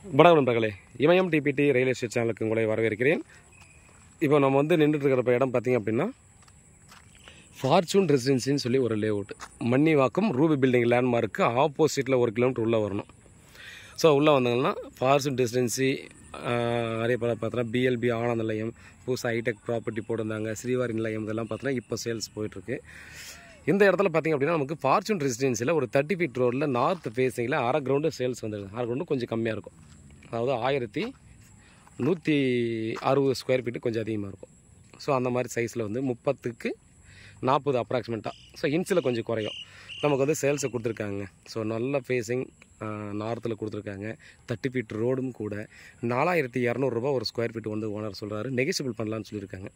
வணக்கம் நண்பர்களே, இமயம் DBT real estate சேனலுக்கு உங்களை வரவேற்கிறேன். இப்போ நம்ம வந்து நின்றுட்டு இருக்கிற இடம் பார்த்திங்க அப்படின்னா ஃபார்ச்சூன் ரெசிடென்சின்னு சொல்லி ஒரு layout. Mannivakkam Ruby building landmark ஆப்போசிட்டில் 1 கிலோமீட்டர் உள்ளே வரணும். ஸோ உள்ளே வந்தாங்கன்னா ஃபார்ச்சூன் ரெசிடென்சி, அதே போல் பார்த்தோன்னா பிஎல்பி ஆனந்த நிலையம், புதுசாக ஹைடெக் ப்ராப்பர்ட்டி போட்டிருந்தாங்க, ஸ்ரீவாரி நிலையம், இதெல்லாம் பார்த்தோன்னா இப்போ சேல்ஸ் போயிட்டுருக்கு. இந்த இடத்துல பார்த்திங்க அப்படின்னா நமக்கு ஃபார்ச்சூன் ரெசிடென்சியில் ஒரு 30 ஃபீட் ரோடில் நார்த் ஃபேஸிங்கில் அரை கிரவுண்டு சேல்ஸ் வந்துடுது. அரை கிரவுண்டு கொஞ்சம் கம்மியாக இருக்கும், அதாவது 1160 ஸ்கொயர் ஃபீட்டு கொஞ்சம் அதிகமாக இருக்கும். ஸோ அந்த மாதிரி சைஸில் வந்து 30க்கு 40 அப்ராக்சிமேட்டாக. ஸோ இன்ச்சில் கொஞ்சம் குறையும். நமக்கு வந்து சேல்ஸை கொடுத்துருக்காங்க. ஸோ நல்ல ஃபேஸிங் நார்த்தில் கொடுத்துருக்காங்க. 30 ஃபீட் ரோடும் கூட 4200 ரூபா ஒரு ஸ்கொயர் ஃபீட் வந்து ஓனர் சொல்கிறாரு. நெகோஷியபிள் பண்ணலான்னு சொல்லியிருக்காங்க.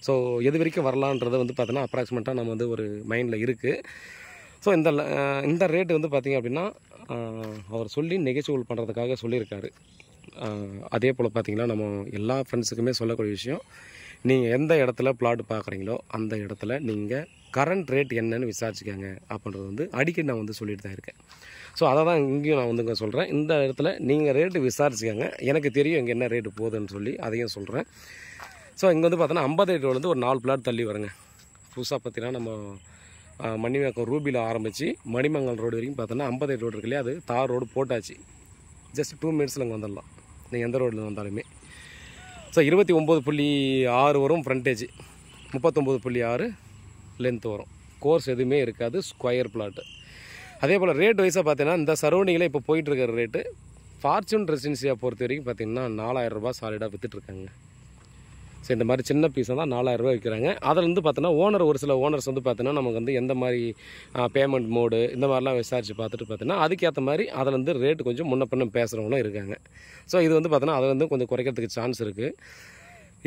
ஸோ எது வரைக்கும் வரலான்றதை வந்து பார்த்தோன்னா அப்ராக்சிமேட்டாக நம்ம வந்து ஒரு மைண்டில் இருக்குது. ஸோ இந்த ரேட்டு வந்து பார்த்திங்க அப்படின்னா அவர் சொல்லி நெகோஷியபிள் பண்ணுறதுக்காக சொல்லியிருக்காரு. அதே போல் பார்த்திங்கன்னா நம்ம எல்லா ஃப்ரெண்ட்ஸுக்குமே சொல்லக்கூடிய விஷயம், நீங்கள் எந்த இடத்துல பிளாட் பார்க்குறீங்களோ அந்த இடத்துல நீங்கள் கரண்ட் ரேட் என்னன்னு விசாரிச்சுக்கோங்க அப்படின்றது வந்து அடிக்கடி நான் வந்து சொல்லிட்டு தான் இருக்கேன். ஸோ அதை தான் இங்கேயும் நான் வந்து சொல்கிறேன். இந்த இடத்துல நீங்கள் ரேட்டு விசாரிச்சுக்கோங்க. எனக்கு தெரியும் இங்கே என்ன ரேட்டு போகுதுன்னு சொல்லி அதையும் சொல்கிறேன். ஸோ இங்கே வந்து பார்த்தோன்னா 58 ரோடு ஒரு 4 பிளாட் தள்ளி வருங்க. புதுசாக பார்த்தீங்கன்னா நம்ம மணிமேக்கம் ரூபியில் ஆரம்பித்து மணிமங்கல் ரோடு வரைக்கும் பார்த்தோன்னா 58 ரோடு இருக்கு இல்லையா, அது தார் ரோடு போட்டாச்சு. ஜஸ்ட் 2 மினிட்ஸில் இங்கே வந்துடலாம் நீங்கள் எந்த ரோடில் வந்தாலுமே. ஸோ 29.6 வரும் ஃப்ரண்டேஜ், 39.6 லென்த் வரும். கோர்ஸ் எதுவுமே இருக்காது, ஸ்கொயர் பிளாட்டு. அதே போல் ரேட் வைஸாக பார்த்தீங்கன்னா இந்த சரௌண்டிங்கில் இப்போ போயிட்டுருக்கிற ரேட்டு ஃபார்ச்சூன் ரெசிடென்சியை பொறுத்த வரைக்கும் பார்த்திங்கன்னா 4000 ரூபா சாலிடாக விற்றுட்ருக்காங்க. ஸோ இந்த மாதிரி சின்ன பீஸை தான் 4000 ரூபா விற்கிறாங்க. அதில் வந்து பார்த்தோன்னா ஓனர், ஒரு சில ஓனர்ஸ் வந்து பார்த்தோன்னா நமக்கு வந்து எந்த மாதிரி பேமெண்ட் மோடு இந்த மாதிரிலாம் விசாரித்து பார்த்துட்டு பார்த்தோன்னா அதுக்கேற்ற மாதிரி அதில் வந்து ரேட்டு கொஞ்சம் முன்ன பின்ன பேசுகிறவங்களும் இருக்காங்க. ஸோ இது வந்து பார்த்தோன்னா அதை வந்து கொஞ்சம் குறைக்கிறதுக்கு சான்ஸ் இருக்குது.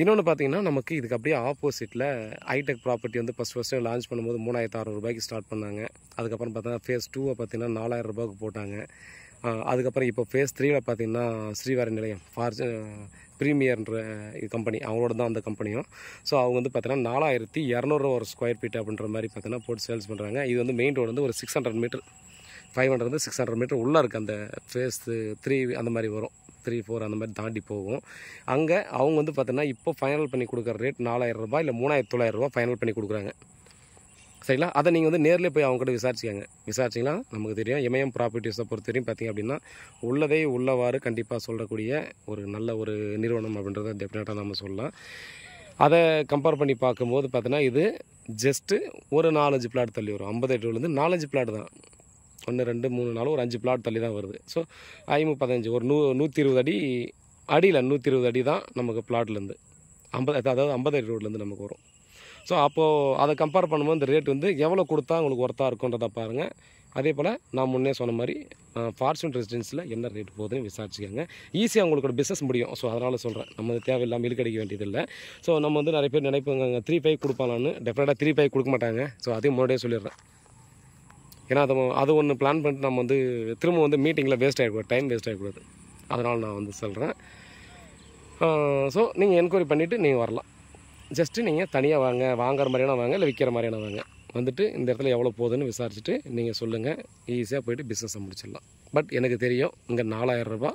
இன்னொன்று பார்த்தீங்கன்னா நமக்கு இதுக்கு அப்படியே ஆப்போசிட்டில் ஹைடெக் ப்ராப்பர்ட்டி வந்து ஃபஸ்ட்டு லான்ச் பண்ணும்போது 3600 ரூபாய்க்கு ஸ்டார்ட் பண்ணாங்க. அதுக்கப்புறம் பார்த்தோன்னா ஃபேஸ் 2 பார்த்தீங்கன்னா 4000 ரூபாய்க்கு போட்டாங்க. அதுக்கப்புறம் இப்போ ஃபேஸ் 3 பார்த்தீங்கன்னா ஸ்ரீவாரி நிலையம் ப்ரீமியர்ன்ற கம்பெனி, அவங்களோட தான் அந்த கம்பெனியும். ஸோ அவங்க வந்து பார்த்தீங்கன்னா 4200 ஒரு ஸ்கொயர் ஃபீட் அப்படின்ற மாதிரி பார்த்தீங்கன்னா போட்டு சேல்ஸ் பண்ணுறாங்க. இது வந்து மெயின் ரோடு வந்து ஒரு 600 மீட்டர், 500 600 மீட்டர் உள்ளே இருக்குது. அந்த ஃபேஸ் 3 அந்த மாதிரி வரும், 3, 4 அந்த மாதிரி தாண்டி போகும். அங்கே அவங்க வந்து பார்த்தீங்கன்னா இப்போ ஃபைனல் பண்ணி கொடுக்குற ரேட் 4000 ரூபாய் இல்லை 3900 ரூபா ஃபைனல் பண்ணி கொடுக்குறாங்க. சரிங்களா? அதை நீங்கள் வந்து நேரில் போய் அவங்ககிட்ட விசாரிச்சிங்கன்னா நமக்கு தெரியும். இமயம் ப்ராப்பர்ட்டிஸை பொறுத்த வரையும் பார்த்திங்க அப்படின்னா உள்ளதே உள்ளவாறு கண்டிப்பாக சொல்லக்கூடிய ஒரு நல்ல ஒரு நிறுவனம் அப்படின்றத டெஃபினட்டாக நம்ம சொல்லலாம். அதை கம்பேர் பண்ணி பார்க்கும்போது பார்த்தீங்கன்னா இது ஜஸ்ட்டு ஒரு 4-5 பிளாட் தள்ளி வரும். 58 4-5 பிளாட் தான், 1 2 3 4 ஒரு 5 பிளாட் தள்ளி தான் வருது. ஸோ 15 ஒரு 120 அடி அடியில் 120 அடி தான் நமக்கு பிளாட்லேருந்து 50, அதாவது 58 ரோட்லேருந்து நமக்கு வரும். ஸோ அப்போது அதை கம்பேர் பண்ணும்போது இந்த ரேட் வந்து எவ்வளோ கொடுத்தா உங்களுக்கு ஒர்த்தாக இருக்குன்றதை பாருங்கள். அதே போல் நான் முன்னே சொன்ன மாதிரி ஃபார்ச்சூன் ரெசிடென்சியில் என்ன ரேட் போகுதுன்னு விசாரிச்சுக்கோங்க. ஈஸியாக உங்களுக்கு ஒரு பிஸ்னஸ் முடியும். ஸோ அதனால் சொல்கிறேன், நம்ம தேவையில்லாமல் இழுக்கடிக்க வேண்டியதில்லை. ஸோ நம்ம வந்து நிறைய பேர் நினைப்பாங்க 3.5 கொடுப்பாங்கன்னு. டெஃபினட்டாக 3.5 கொடுக்க மாட்டாங்க. ஸோ அதையும் முன்னாடியே சொல்லிடுறேன். ஏன்னா அது ஒன்று பிளான் பண்ணிட்டு நம்ம வந்து திரும்ப வந்து மீட்டிங்கில் வேஸ்ட் ஆகிடக்கூடாது, டைம் வேஸ்ட் ஆகிடக்கூடாது. அதனால் நான் வந்து சொல்கிறேன். ஸோ நீங்கள் என்கொயரி பண்ணிவிட்டு நீங்கள் வரலாம். ஜஸ்ட்டு நீங்கள் தனியாக வாங்குற மாதிரியான வாங்க, இல்லை விற்கிற மாதிரியான வாங்க. வந்துட்டு இந்த இடத்துல எவ்வளோ போகுதுன்னு விசாரிச்சுட்டு நீங்கள் சொல்லுங்கள். ஈஸியாக போய்ட்டு பிஸ்னஸை முடிச்சிடலாம். பட் எனக்கு தெரியும் இங்கே 4000 ரூபா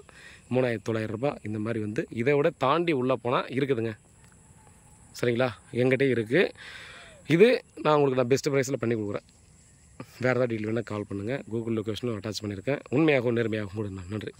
3900 ரூபா இந்த மாதிரி வந்து இதை விட தாண்டி உள்ளே போனால் இருக்குதுங்க. சரிங்களா? எங்கிட்டே இருக்குது. இது நான் உங்களுக்கு பெஸ்ட் ப்ரைஸில் பண்ணி கொடுக்குறேன். வேறு ஏதாவது டீல் வேணால் கால் பண்ணுங்கள். கூகுள் லொக்கேஷனும் அட்டாச் பண்ணியிருக்கேன். உண்மையாகவும் நேர்மையாகவும் கூட. நன்றி.